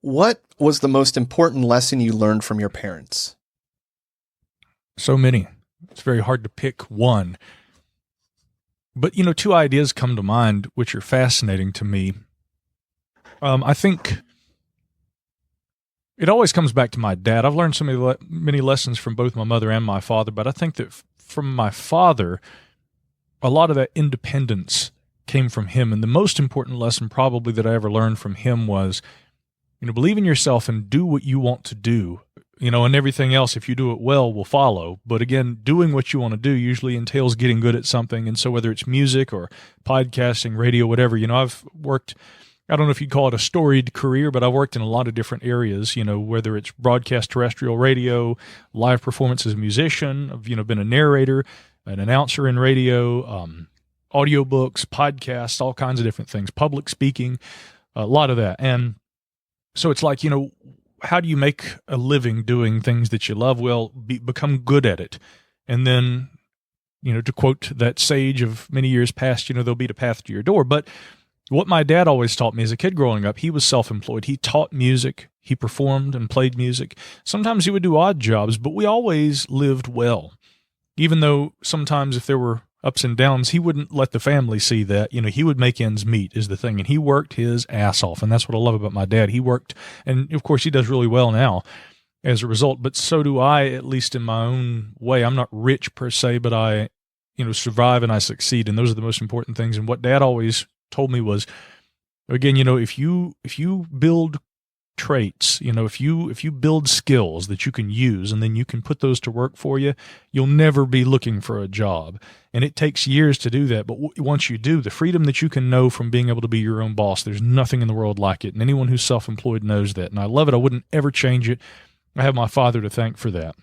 What was the most important lesson you learned from your parents? So many. It's very hard to pick one. But, two ideas come to mind which are fascinating to me. I think it always comes back to my dad. I've learned so many lessons from both my mother and my father, but I think that from my father, a lot of that independence came from him. And the most important lesson probably that I ever learned from him was, believe in yourself and do what you want to do. And everything else, if you do it well, will follow. But again, doing what you want to do usually entails getting good at something. And so whether it's music or podcasting, radio, whatever, I've worked, I don't know if you'd call it a storied career, but I've worked in a lot of different areas, whether it's broadcast terrestrial radio, live performance as a musician, I've, been a narrator, an announcer in radio, audiobooks, podcasts, all kinds of different things, public speaking, a lot of that. And so it's like, how do you make a living doing things that you love? Well, become good at it. And then, to quote that sage of many years past, there'll be a path to your door. But what my dad always taught me as a kid growing up, he was self-employed. He taught music. He performed and played music. Sometimes he would do odd jobs, but we always lived well. Even though sometimes if there were ups and downs, he wouldn't let the family see that. He would make ends meet is the thing. And he worked his ass off. And that's what I love about my dad. He worked, and of course he does really well now as a result, but so do I, at least in my own way. I'm not rich per se, but I, survive and I succeed. And those are the most important things. And what dad always told me was, again, if you build traits, if you build skills that you can use and then you can put those to work for you, you'll never be looking for a job. And it takes years to do that. But once you do, the freedom that you can know from being able to be your own boss, there's nothing in the world like it. And anyone who's self-employed knows that. And I love it. I wouldn't ever change it. I have my father to thank for that.